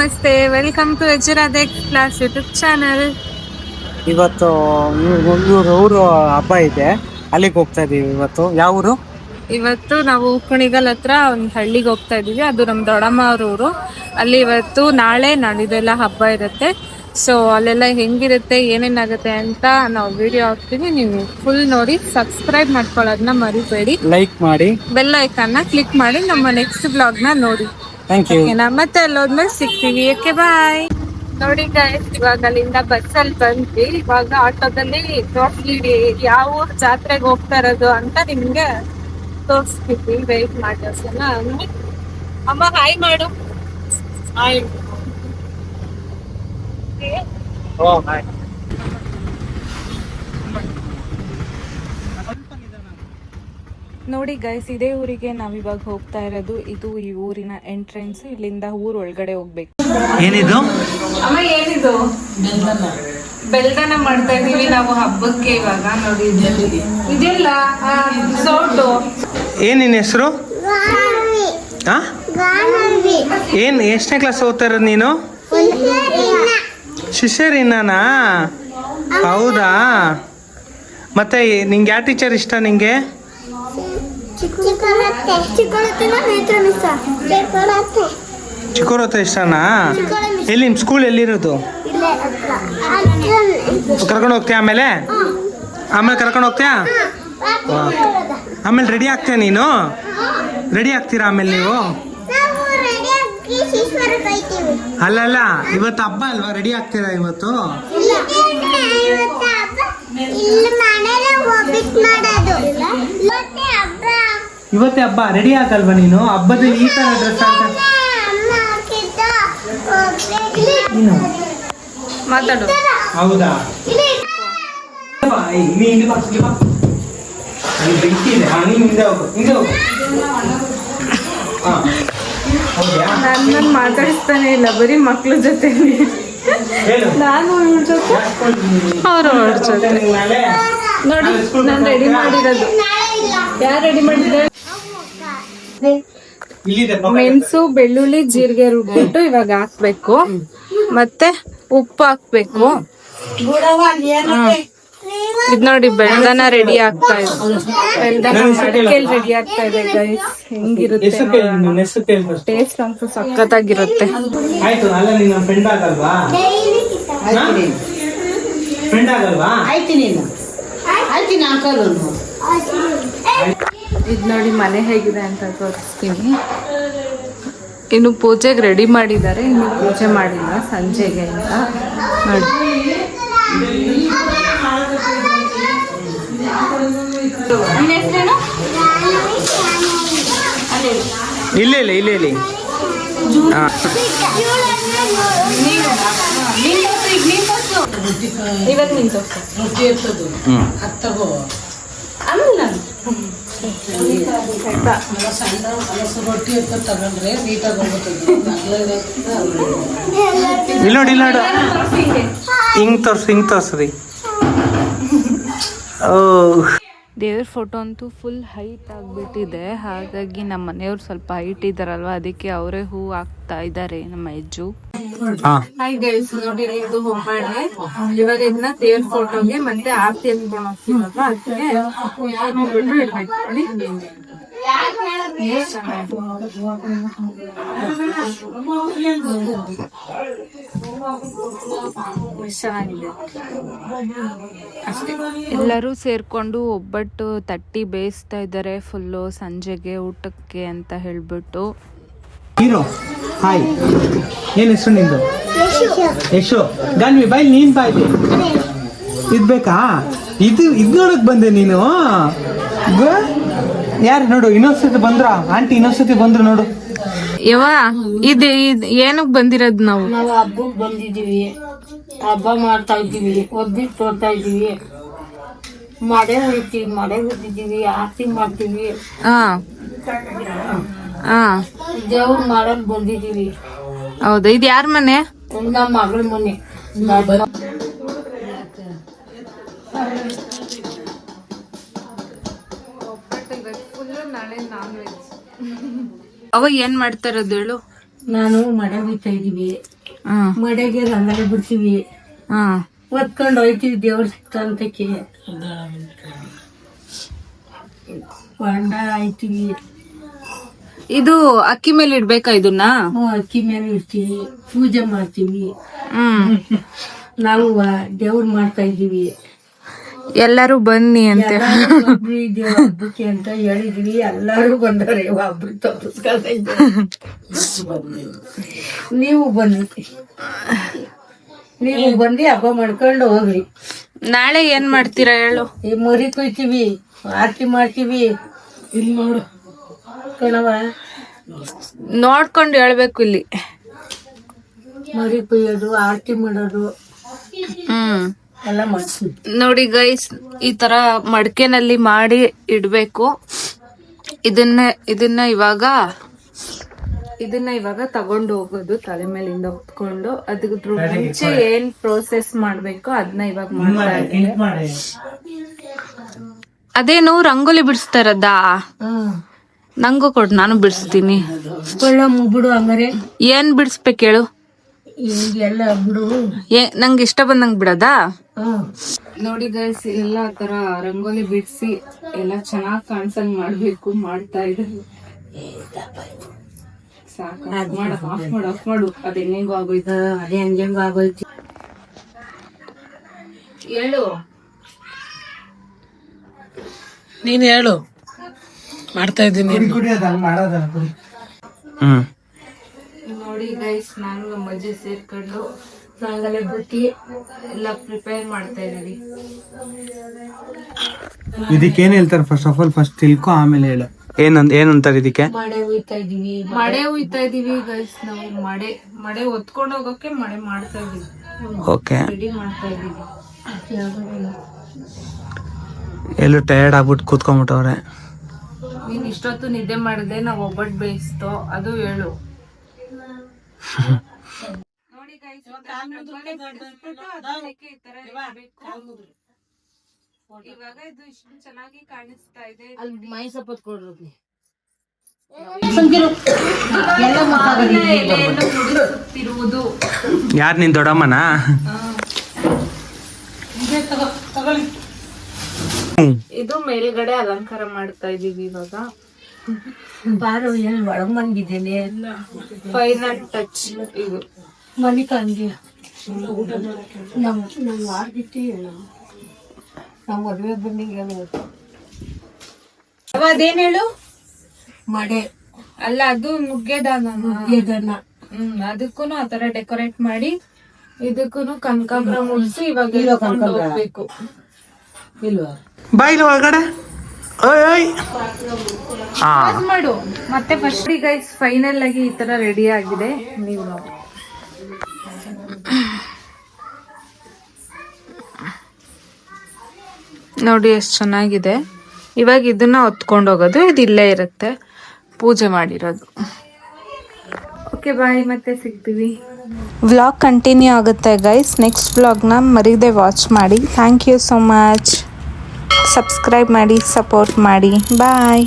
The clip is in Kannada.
ನಮಸ್ತೆ, ವೆಲ್ಕಮ್ ಟು ಎಜುರಾದೆ ಕ್ಲಾಸ್ ಯೂಟ್ಯೂಬ್ ಚಾನಲ್. ಇವತ್ತು ಊರು ಹಬ್ಬ ಇದೆ, ಅಲ್ಲಿಗೆ ಹೋಗ್ತಾ ಇದೀವಿ. ಇವತ್ತು ಯಾವ ಊರು? ಇವತ್ತು ನಾವು ಕುಣಿಗಲ್ ಹತ್ರ ಒಂದು ಹಳ್ಳಿಗೆ ಹೋಗ್ತಾ ಇದೀವಿ. ಅದು ನಮ್ಮ ದೊಡ್ಡಮ್ಮ ಅವ್ರ ಊರು. ಅಲ್ಲಿ ಇವತ್ತು ನಾಳೆ ನಾಡಿದ್ದೆಲ್ಲ ಹಬ್ಬ ಇರುತ್ತೆ. ಸೊ ಅಲ್ಲೆಲ್ಲ ಹೆಂಗಿರುತ್ತೆ, ಏನೇನಾಗುತ್ತೆ ಅಂತ ನಾವು ವಿಡಿಯೋ ಹಾಕ್ತೀವಿ. ನೀವು ಫುಲ್ ನೋಡಿ, ಸಬ್ಸ್ಕ್ರೈಬ್ ಮಾಡ್ಕೊಳ್ಳೋದನ್ನ ಮರಿಬೇಡಿ, ಲೈಕ್ ಮಾಡಿ, ಬೆಲ್ ಐಕಾನ್ನ ಕ್ಲಿಕ್ ಮಾಡಿ ನಮ್ಮ ನೆಕ್ಸ್ಟ್ ಬ್ಲಾಗ್ನ ನೋಡಿ. Thank you. ಮತ್ತೆ ಅಲ್ಲೋದ್ಮೇಲೆ ಸಿಗ್ತೀವಿ. ಓಕೆ, ಬಾಯ್. ನೋಡಿ ಗೈಸ್, ಇವಾಗ ಅಲ್ಲಿಂದ ಬಸ್ಸಲ್ಲಿ ಬಂದ್ವಿ. ಇವಾಗ ಆಟೋದಲ್ಲಿ ತೋರಿಸ್ಲಿಡಿ ಯಾವ ಜಾತ್ರೆಗೆ ಹೋಗ್ತಾ ಇರೋದು ಅಂತ ನಿಮ್ಗೆ ತೋರಿಸ್ತೀವಿ. ವೆಯ್ಟ್ ಮಾಡಿ. ಅಮ್ಮ ಹಾಯ್ ಮಾಡು. ಹಾಯ್. ನೋಡಿ ಗೈಸ್, ಇದೇ ಊರಿಗೆ ನಾವಿವಾಗ ಹೋಗ್ತಾ ಇರೋದು. ಇದು ಈ ಊರಿನ ಎಂಟ್ರೆನ್ಸ್. ಇಲ್ಲಿಂದ ಊರ್ ಒಳಗಡೆ ಹೋಗ್ಬೇಕು. ಏನಿದು ಅಮ್ಮ? ಏನಿದು? ಬೆಲ್ದನ ಮಾಡ್ತಾ ಇದೀವಿ ನಾವು ಹಬ್ಬಕ್ಕೆ. ಇವಾಗ ನೋಡಿ ಇದೆಲ್ಲ ಸೌಟು. ಏನ್ ನಿನ್ನ ಹೆಸರು? ಏನ್ ಎಷ್ಟನೇ ಕ್ಲಾಸ್ ಓದ್ತಾ ಇರೋದು ನೀನು? ಶಿಷ್ಯರಿನಾನಾ? ಹೌದಾ? ಮತ್ತೆ ನಿಂಗೆ ಯಾವ ಟೀಚರ್ ಇಷ್ಟ ನಿಂಗೆ? ಚಿಕ್ಕೋರತ್ತ ಇಷ್ಟನಾ? ಎಲ್ಲಿ ನಿಮ್ಮ ಸ್ಕೂಲ್ ಎಲ್ಲಿರೋದು? ಕರ್ಕೊಂಡು ಹೋಗ್ತೀಯ? ಆಮೇಲೆ ಕರ್ಕೊಂಡು ಹೋಗ್ತೀಯಾ? ಆಮೇಲೆ ರೆಡಿ ಆಗ್ತೀಯ ನೀನು? ರೆಡಿ ಆಗ್ತೀರಾ ಆಮೇಲೆ ನೀವು? ಅಲ್ಲಲ್ಲ, ಇವತ್ತು ಹಬ್ಬ ಅಲ್ವಾ? ರೆಡಿ ಆಗ್ತೀರಾ ಇವತ್ತು? ಇವತ್ತೇ ಹಬ್ಬ, ರೆಡಿ ಆಗಲ್ವಾ ನೀನು? ಹಬ್ಬದಲ್ಲಿ ಈ ತರ ಡ್ರೆಸ್ ಮಾತಾಡು. ಹೌದಾ? ನನ್ನ ಮಾತಾಡಿಸ್ತಾನೆ ಇಲ್ಲ, ಬರೀ ಮಕ್ಳ ಜೊತೆ. ನಾನು ಇವ್ರ ಜೊತೆ, ಅವರು ಅವ್ರ ಜೊತೆ. ನೋಡಿ, ನಾನು ರೆಡಿ ಮಾಡಿರೋದು. ಯಾರು ರೆಡಿ ಮಾಡಿದ್ರೆ? ಮೆಣಸು, ಬೆಳ್ಳುಳ್ಳಿ, ಜೀರಿಗೆ ರುಬ್ಬಿಟ್ಟು ಇವಾಗ ಹಾಕ್ಬೇಕು. ಮತ್ತೆ ಉಪ್ಪು ಹಾಕ್ಬೇಕು. ಇದ್ ನೋಡಿ, ಬೆಳ್ದನ ರೆಡಿ ಆಗ್ತಾ ಇದೆ. ಬೆಳ್ದನ ಮಡಕೆಲ್ ರೆಡಿ ಆಗ್ತಾ ಇದೆ ಗೈಸ್. ಹೆಂಗಿರುತ್ತೆ ಟೇಸ್ಟ್ ಅಂತೂ ಸಖತ್ತಾಗಿರುತ್ತೆ. ಇದ್ ನೋಡಿ ಮನೆ ಹೇಗಿದೆ ಅಂತ ತೋರಿಸ್ತೀನಿ. ಇನ್ನು ಪೂಜೆಗೆ ರೆಡಿ ಮಾಡಿದ್ದಾರೆ, ಇನ್ನು ಪೂಜೆ ಮಾಡಿಲ್ಲ, ಸಂಜೆಗೆ ಅಂತ ನೋಡಿ. ಇಲ್ಲ ಇಲ್ಲ ಇಲ್ಲ ಇಲ್ಲ ಇವತ್ತು ನಿಂತು ಇಲ್ಲ ನೋಡಿ, ಇಲ್ಲ ನೋಡು, ಹಿಂಗ್ ತೋರ್ಸ್ರಿ. ದೇವ್ರ ಫೋಟೋ ಅಂತೂ ಫುಲ್ ಹೈಟ್ ಆಗಿಬಿಟ್ಟಿದೆ. ಹಾಗಾಗಿ ನಮ್ಮ ಮನೆಯವ್ರು ಸ್ವಲ್ಪ ಹೈಟ್ ಇದ್ದಾರಲ್ವ, ಅದಕ್ಕೆ ಅವರೇ ಹೂ ಹಾಕ್ತಾ ಇದ್ದಾರೆ ನಮ್ಮ ಅಜ್ಜು. ಹಾಯ್ ಗೈಸ್, ನೋಡಿ ಇದು ಹೊಂಬಾಳೆ. ಇವಾಗ ಇದನ್ನ ದೇವ್ರ ಫೋಟೋಗೆ ಮತ್ತೆ ಆರ್ತಿ ಅಂದ್ಕೊಂಡು ಹೋಗ್ತೀವಲ್ವ, ಅದಕ್ಕೆ ಎಲ್ಲರೂ ಸೇರ್ಕೊಂಡು ಒಬ್ಬಟ್ಟು ತಟ್ಟಿ ಬೇಯಿಸ್ತಾ ಇದ್ದಾರೆ ಫುಲ್ಲು ಸಂಜೆಗೆ ಊಟಕ್ಕೆ ಅಂತ ಹೇಳ್ಬಿಟ್ಟು. ಹಾಯ್, ಏನ್ ಹೆಸರು ನಿಂದು? ಯಶು. ಗಾನ್ವಿ ಬಾಯ್, ನೀನ್ ಬಾಯ್ಲಿ ಇದ್ ಬೇಕಾ? ಇದು ನೋಡಕ್ ಬಂದೆ ನೀನು? ಯಾರು ನೋಡು, ಇನ್ನೊಂದ್ಸತಿ ಬಂದ್ರ ಆಂಟಿ, ಇನ್ನೊಂದ್ಸತಿ ಬಂದ್ರು ನೋಡು. ಯವ್ವ, ಇದು ಏನಕ್ ಬಂದಿರೋದು? ನಾವು ಹಬ್ಬಕ್ ಬಂದಿದೀವಿ, ಹಬ್ಬ ಮಾಡ್ತಾ ಇದ್ದೀವಿ, ಒಬ್ಬಿಟ್ಟು ತೋರ್ತಾ ಇದೀವಿ, ಮಡೆ ಹೊಡಿತೀವಿ, ಆರತಿ ಮಾಡ್ತೀವಿ, ದೇವ್ರ ಮಾಡಕ್ ಬಂದಿದೀವಿ. ಹೌದಾ? ಇದು ಯಾರ ಮನೆ? ನಮ್ಮ ಮಗಳ ಮನೆ. ಅವ ಏನ್ ಮಾಡ್ತಾ ಇರೋದು ಹೇಳು? ನಾನು ಮಡೆ ಹೊಯ್ತಾ ಇದೀವಿ. ಹ್ಮ್ ಮಡೆಗೆ ರಂಗೋಲಿ ಬಿಡ್ತೀವಿ, ಹ್ಮ್ ಹೊತ್ಕೊಂಡು ಹೋಯ್ತೀವಿ ದೇವಸ್ಥಾನಕ್ಕೆ, ಹೊಂಡ ಆಯ್ತೀವಿ, ಇದು ಅಕ್ಕಿ ಮೇಲೆ ಇಡ್ಬೇಕಾ ಇದನ್ನ? ಅಕ್ಕಿ ಮೇಲೆ ಇಡ್ತೀವಿ, ಪೂಜೆ ಮಾಡ್ತೀವಿ. ಹ್ಮ್ ನಾವು ದೇವ್ರ ಮಾಡ್ತಾ ಇದೀವಿ. ಎಲ್ಲರೂ ಬನ್ನಿ ಅಂತ. ಹಬ್ಬಕ್ಕೆ ಅಂತ ಹೇಳಿದ್ವಿ, ಎಲ್ಲಾರು ಬಂದವ್ರೆ. ಒಬ್ರು ತಪ್ಪಿಸ್ಕೊಳ್ತಾ ಇದ್ದಾರೆ. ನೀವು ಬನ್ನಿ, ನೀವು ಬಂದು ಹಬ್ಬ ಮಾಡ್ಕೊಂಡು ಹೋಗ್ರಿ. ನಾಳೆ ಏನ್ ಮಾಡ್ತೀರಾ ಹೇಳು? ಈ ಮರಿ ಕೊಯ್ತೀವಿ, ಆರತಿ ಮಾಡ್ತೀವಿ. ಇಲ್ಲಿ ನೋಡು ಕಣವ, ನೋಡ್ಕೊಂಡು ಹೇಳ್ಬೇಕು ಇಲ್ಲಿ. ಮರಿ ಕೊಯ್ಯೋದು, ಆರತಿ ಮಾಡೋದು ಹ್ಮ್ ಎಲ್ಲ ಮಾಡ್ತೀವಿ. ನೋಡಿ ಗೈಸ್, ಈ ತರ ಮಡ್ಕೆನಲ್ಲಿ ಮಾಡಿ ಇಡ್ಬೇಕು. ಇದನ್ನ ಇವಾಗ ತಗೊಂಡು ಹೋಗೋದು, ತಲೆ ಮೇಲಿಂದ ಹೊತ್ಕೊಂಡು. ಅದ್ರ ಮುಂಚೆ ಏನ್ ಪ್ರೋಸೆಸ್ ಮಾಡ್ಬೇಕು ಅದನ್ನ ಇವಾಗ ಮಾಡ್ತಾ ಇದ್ದೀನಿ. ಅದೇನು ರಂಗೋಲಿ ಬಿಡಿಸ್ತಾರದಾ? ನಂಗೂ ಕೊಡು, ನಾನು ಬಿಡಿಸ್ತೀನಿ. ಬಿಡು ಹಂಗಾರೆ. ಏನ್ ಬಿಡಿಸ್ಬೇಕು ಹೇಳು? ಎಲ್ಲ ಬಿಡು, ನಂಗೆ ಇಷ್ಟ ಬಂದಂಗ್ ಬಿಡದಾ? ನೋಡಿ ಗೈಸ್, ಎಲ್ಲ ತರ ರಂಗೋಲಿ ಬಿಡಿಸಿ ಎಲ್ಲ ಚೆನ್ನಾಗ್ ಕಾಣ್ಸಂಗ್ ಮಾಡ್ಬೇಕು. ಮಾಡ್ತಾ ಇದ್ದೀನಿ. ಸಾಕು, ಆಫ್ ಮಾಡು. ಅದ್ ಹೆಂಗೋ ಆಗೋಯ್ತು. ಅದೇ ಹಂಗೆಂಗೋ ಆಗೋಯ್ತು. ಹೇಳು, ನೀನ್ ಹೇಳು. ಮಾಡ್ತಾ ಇದ್ದೀನಿ. ನೋಡಿ ಗೈಸ್, ನಾನು ನಮ್ಮ ಅಜ್ಜಿ ಸೇರ್ಕೊಂಡು ರಂಗೋಲಿ ಬಿಟ್ಟು ಎಲ್ಲ ಪ್ರಿಪೇರ್ ಮಾಡ್ತಾ ಇದೀವಿ. ಇದಕ್ಕೇನ್ ಹೇಳ್ತಾರೆ? ಫಸ್ಟ್ ತಿಳ್ಕೊ, ಆಮೇಲೆ ಹೇಳು. ಏನಂತಾರೆ ಇದಕ್ಕೆ? ಮಡೆ ಹುಯ್ತಾ ಇದೀವಿ. ಮಡೆ ಹುಯ್ತಾ ಇದೀವಿ ಗೈಸ್. ನಾವು ಮಡೆ ಹೊತ್ಕೊಂಡು ಹೋಗಕ್ಕೆ ಮಡೆ ಮಾಡ್ತಾ ಇದೀವಿ. ಓಕೆ. ರೆಡಿ ಮಾಡ್ತಾ ಇದೀವಿ. ಎಲ್ಲೂ ಟಯರ್ಡ್ ಆಗ್ಬಿಟ್ಟು ಕೂತ್ಕೊಂಡ್ಬಿಟ್ಟವ್ರೆ. ನೀನ್ ಇಷ್ಟೊತ್ತು ನಿದ್ದೆ ಮಾಡಿದೆ, ನಾವ್ ಒಬ್ಬಟ್ಟು ಬೇಯಿಸ್ತೋ ಅದು ಹೇಳು. ನೋಡಿ ಗೈಸ್, ಇವಾಗ ಇದು ಇಷ್ಟು ಚೆನ್ನಾಗಿ ಕಾಣಿಸ್ತಾ ಇದೆ. ಅಲ್ಲಿ ಮೈ ಸಪೋರ್ಟ್ ಕೊಡ್ರಿ. ಎಲೆಯನ್ನು ಮುಡಿಸುತ್ತಿರುವುದು ಯಾರು, ನಿನ್ ದೊಡ್ಡಮ್ಮನ? ಇದು ಮೇಲ್ಗಡೆ ಅಲಂಕಾರ ಮಾಡ್ತಾ ಇದೀವಿ ಇವಾಗ. ಬಾರು ಎಲ್ಲಿ ಒಳಗ್ ಮಂಗಿದ್ದೇನೆ. ಫೈನಲ್ ಟಚ್ ಇದು. ಮನಿಕ ಹಂಗೆ ನಮ್ ಮಾಡ್ಬಿಟ್ಟು ನಮ್ ಮದ್ವೆ ಬಂದಿಗೆ ಅದೇನ್ ಹೇಳು? ಮಡೆ ಅಲ್ಲ, ಅದು ನುಗ್ಗೆದಾನ. ಅದಕ್ಕೂ ಆತರ ಡೆಕೋರೇಟ್ ಮಾಡಿ, ಇದಕ್ಕೂ ಕನಕಾಂಬರ ಮುಡ್ಸಿ ಇವಾಗ ಹೋಗ್ಬೇಕು. ಇಲ್ವಾ? ಬಾಯಿಲ್ ಒಳಗಡೆ ಮಾಡು ಮತ್ತೆ. ಫಸ್ಟ್ ಗೈಸ್, ಫೈನಲ್ ಆಗಿ ಈ ತರ ರೆಡಿ ಆಗಿದೆ. ನೀವು ನೋಡಿ, ನೋಡಿ ಎಷ್ಟು ಚೆನ್ನಾಗಿದೆ. ಇವಾಗ ಇದನ್ನ ಹೊತ್ಕೊಂಡು ಹೋಗೋದು, ಇದು ಇಲ್ಲೇ ಇರುತ್ತೆ ಪೂಜೆ ಮಾಡಿರೋದು. ಓಕೆ ಬಾಯ್, ಮತ್ತೆ ಸಿಗ್ತೀವಿ. ವ್ಲಾಗ್ ಕಂಟಿನ್ಯೂ ಆಗುತ್ತೆ ಗೈಸ್. ನೆಕ್ಸ್ಟ್ ವ್ಲಾಗ್ನ ಮರೀದೆ ವಾಚ್ ಮಾಡಿ. Thank you so much. Subscribe ಮಾಡಿ, ಸಪೋರ್ಟ್ ಮಾಡಿ. ಬಾಯ್.